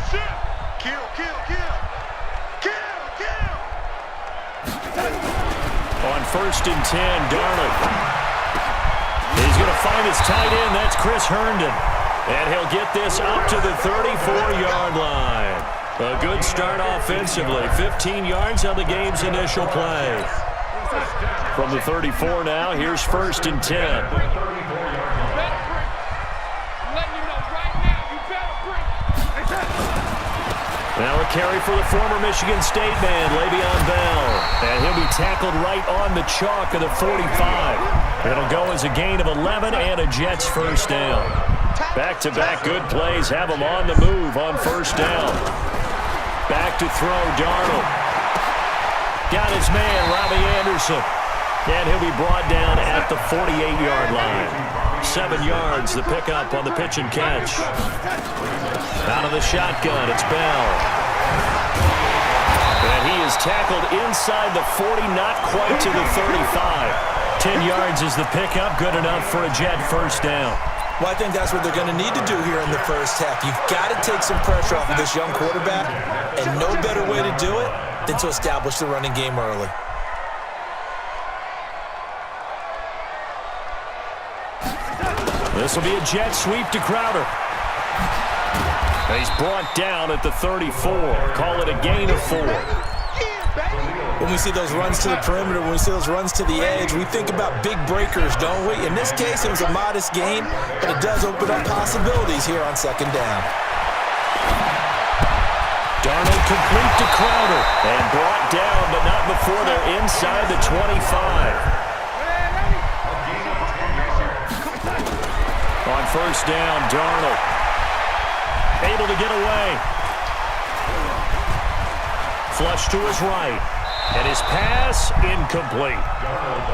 Kill, kill, kill. Kill, kill. On 1st and 10, Darnold. He's going to find his tight end. That's Chris Herndon. And he'll get this up to the 34-yard line. A good start offensively. 15 yards on the game's initial play. From the 34 now, here's 1st and 10. Now a carry for the former Michigan State man, Le'Veon Bell. And he'll be tackled right on the chalk of the 45. It'll go as a gain of 11 and a Jets first down. Back-to-back good plays have them on the move on 1st down. Back to throw, Darnold. Got his man, Robbie Anderson. And he'll be brought down at the 48-yard line. 7 yards, the pickup on the pitch and catch. Out of the shotgun, it's Bell. And he is tackled inside the 40, not quite to the 35. 10 yards is the pickup, good enough for a Jet first down. Well, I think that's what they're going to need to do here in the first half. You've got to take some pressure off of this young quarterback, and no better way to do it than to establish the running game early. This will be a jet sweep to Crowder. He's brought down at the 34. Call it a gain of 4. When we see those runs to the perimeter, when we see those runs to the edge, we think about big breakers, don't we? In this case, it was a modest gain, but it does open up possibilities here on 2nd down. Darnold complete to Crowder. And brought down, but not before they're inside the 25. On 1st down, Darnold able to get away. Flush to his right. And his pass incomplete.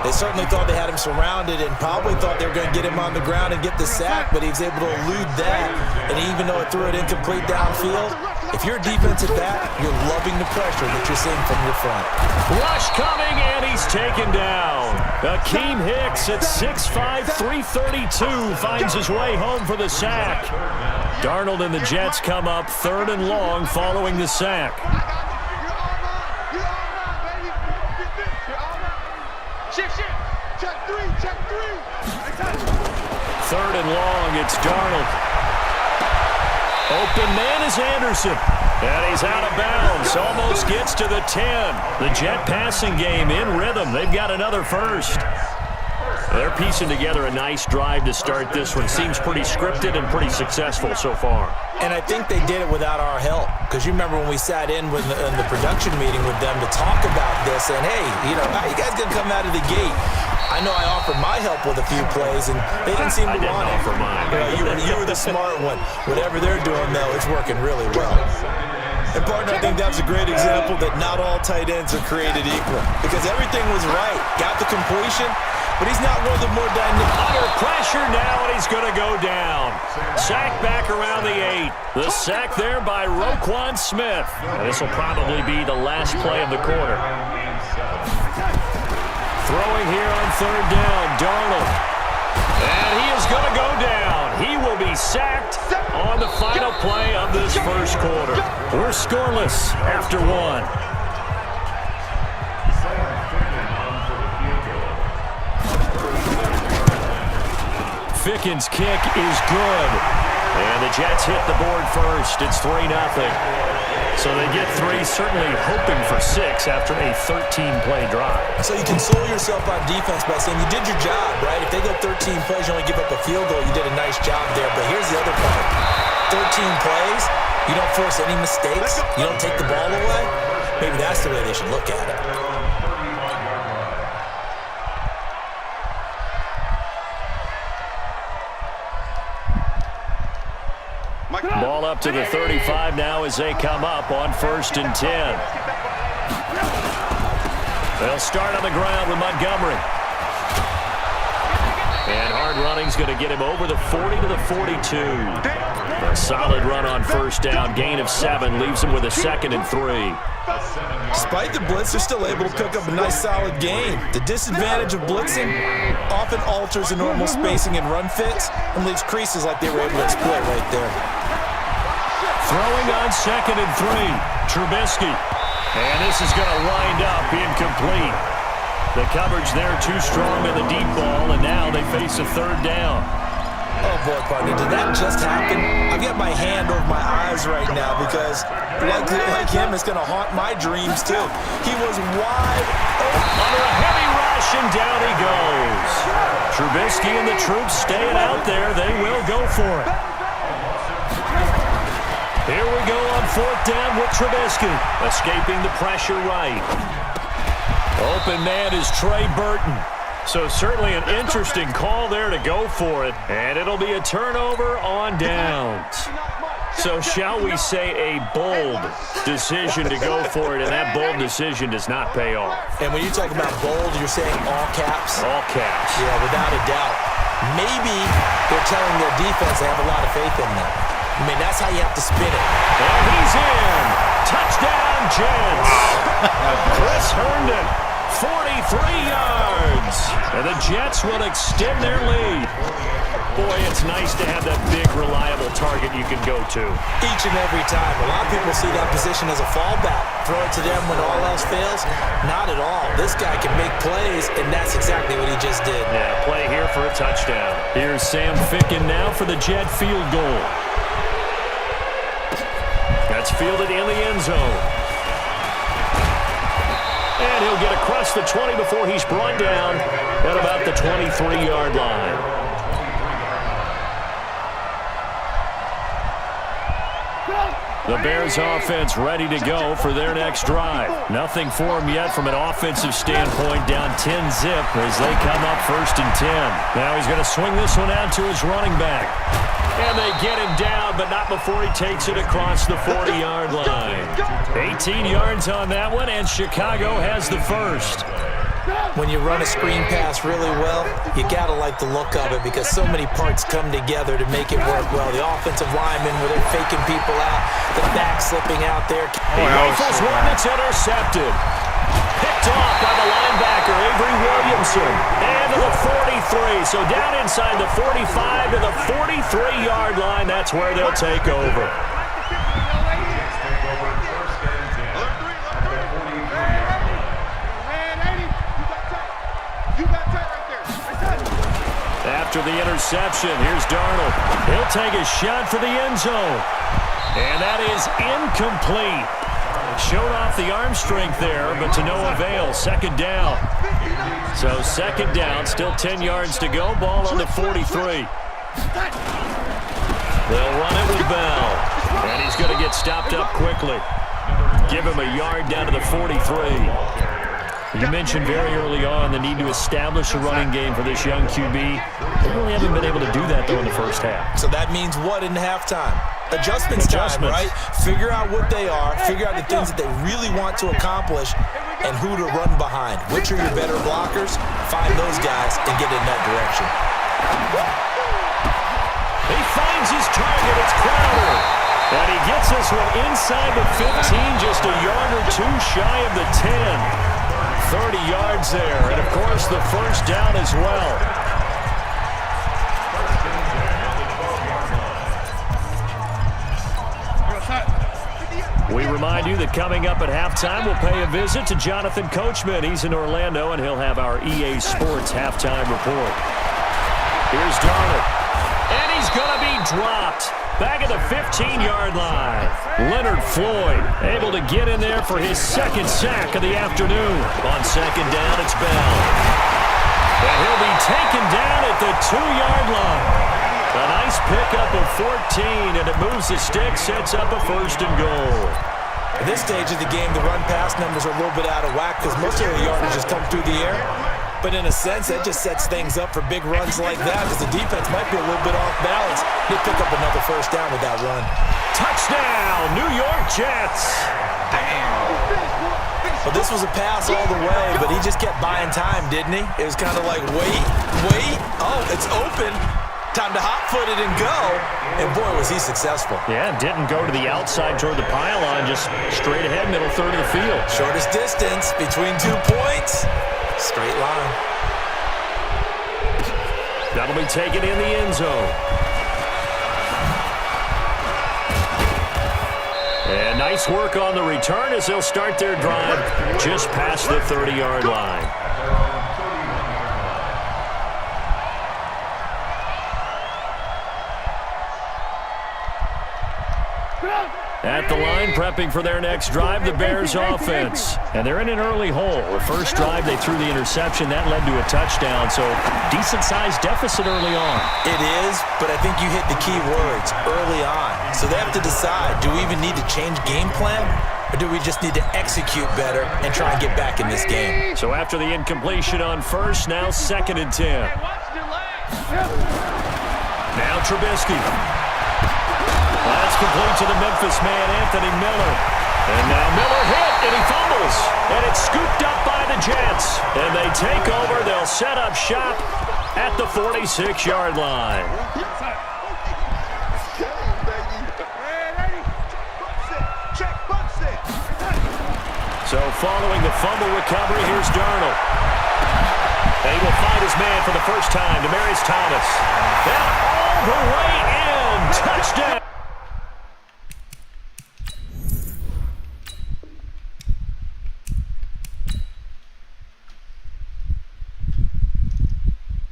They certainly thought they had him surrounded and probably thought they were going to get him on the ground and get the sack, but he was able to elude that. And even though it threw it incomplete downfield, if you're a defensive back, you're loving the pressure that you're seeing from your front. Rush coming, and he's taken down. Akeem Hicks at 6'5", 332 finds his way home for the sack. Darnold and the Jets come up 3rd and long following the sack. Check three. 3rd and long, it's Darnold. Open man is Anderson. And he's out of bounds. Almost gets to the 10. The Jet passing game in rhythm. They've got another first. They're piecing together a nice drive to start this one. Seems pretty scripted and pretty successful so far. And I think they did it without our help. Because you remember when we sat in with in the production meeting with them to talk about this. And, hey, how you guys going to come out of the gate? I know I offered my help with a few plays, and they didn't seem to want it. Offer mine. You were the smart one. Whatever they're doing, though, it's working really well. And, partner, I think that's a great example that not all tight ends are created equal. Because everything was right. Got the completion, but he's not one of the more dynamic. Under pressure now, and he's going to go down. Sack back around the 8. The sack there by Roquan Smith. And this will probably be the last play of the quarter. Throwing here on 3rd down, Darnold. And he is going to go down. He will be sacked on the final play of this first quarter. We're scoreless after 1. Fickens' kick is good. And the Jets hit the board first. It's 3-0. So they get 3, certainly hoping for 6 after a 13-play drive. So you console yourself on defense by saying you did your job, right? If they go 13 plays, you only give up a field goal, you did a nice job there. But here's the other part. 13 plays, you don't force any mistakes, you don't take the ball away. Maybe that's the way they should look at it. Ball up to the 35 now as they come up on 1st and 10. They'll start on the ground with Montgomery. And hard running's going to get him over the 40 to the 42. A solid run on 1st down. Gain of 7 leaves him with a 2nd and 3. Despite the blitz, they're still able to pick up a nice solid gain. The disadvantage of blitzing often alters the normal spacing and run fits and leaves creases like they were able to exploit right there. Throwing on 2nd and 3. Trubisky. And this is going to wind up incomplete. The coverage there too strong in the deep ball, and now they face a 3rd down. Oh, boy, partner, did that just happen? I've got my hand over my eyes right now because, like him, it's going to haunt my dreams, too. He was wide open. Under a heavy rush, and down he goes. Trubisky and the troops staying out there. They will go for it. Here we go on 4th down with Trubisky. Escaping the pressure right. Open man is Trey Burton. So certainly an interesting call there to go for it. And it'll be a turnover on downs. So shall we say a bold decision to go for it, and that bold decision does not pay off. And when you talk about bold, you're saying all caps? All caps. Yeah, without a doubt. Maybe they're telling their defense they have a lot of faith in them. I mean, that's how you have to spin it. And he's in. Touchdown, Jets. Chris Herndon, 43 yards. And the Jets will extend their lead. Boy, it's nice to have that big, reliable target you can go to. Each and every time. A lot of people see that position as a fallback. Throw it to them when all else fails. Not at all. This guy can make plays, and that's exactly what he just did. Yeah, play here for a touchdown. Here's Sam Ficken now for the Jet field goal. That's fielded in the end zone. And he'll get across the 20 before he's brought down at about the 23-yard line. The Bears offense ready to go for their next drive. Nothing for them yet from an offensive standpoint, down 10-zip as they come up 1st and 10. Now he's going to swing this one out to his running back. And they get him down, but not before he takes it across the 40-yard line. 18 yards on that one, and Chicago has the first. When you run a screen pass really well, you got to like the look of it because so many parts come together to make it work well. The offensive linemen, where they're faking people out, the back slipping out there. He rifles one that's intercepted. Picked off by the linebacker, Avery Williamson. And to the 43. So down inside the 45 to the 43-yard line. That's where they'll take over. After the interception, here's Darnold. He'll take a shot for the end zone. And that is incomplete. Showed off the arm strength there, but to no avail. 2nd down. So 2nd down, still 10 yards to go. Ball on the 43. They'll run it with Bell. And he's going to get stopped up quickly. Give him a yard down to the 43. You mentioned very early on the need to establish a running game for this young QB. They really haven't been able to do that, though, in the first half. So that means what in halftime? Adjustments time, right? Figure out what they are, figure out the things that they really want to accomplish, and who to run behind. Which are your better blockers? Find those guys and get in that direction. He finds his target. It's Crowder. And he gets this one inside the 15, just a yard or two shy of the 10. 30 yards there, and of course the first down as well. We remind you that coming up at halftime, we'll pay a visit to Jonathan Coachman. He's in Orlando, and he'll have our EA Sports halftime report. Here's Darnold, and he's going to be dropped. Back at the 15-yard line. Leonard Floyd able to get in there for his 2nd sack of the afternoon. On 2nd down, it's Bell. And he'll be taken down at the 2-yard line. A nice pickup of 14, and it moves the stick, sets up a 1st and goal. At this stage of the game, the run-pass numbers are a little bit out of whack because most of the yardage just come through the air. But in a sense, that just sets things up for big runs like that because the defense might be a little bit off balance. They pick up another 1st down with that run. Touchdown, New York Jets. Well, this was a pass all the way, but he just kept buying time, didn't he? It was kind of like, wait. Oh, it's open. Time to hot-foot it and go. And, boy, was he successful. Yeah, didn't go to the outside toward the pylon, just straight ahead, middle third of the field. Shortest distance between 2 points. Straight line. That'll be taken in the end zone. Nice work on the return as they'll start their drive just past the 30-yard line. At the line, prepping for their next drive, the Bears offense. And they're in an early hole. The first drive, they threw the interception. That led to a touchdown, so decent-sized deficit early on. It is, but I think you hit the key words, early on. So they have to decide, do we even need to change game plan, or do we just need to execute better and try and get back in this game? So after the incompletion on first, now 2nd and 10. Now Trubisky. That's complete to the Memphis man, Anthony Miller. And now Miller hit, and he fumbles. And it's scooped up by the Jets. And they take over. They'll set up shop at the 46-yard line. So following the fumble recovery, here's Darnold. And he will find his man for the first time, Demaryius Thomas. Then all the way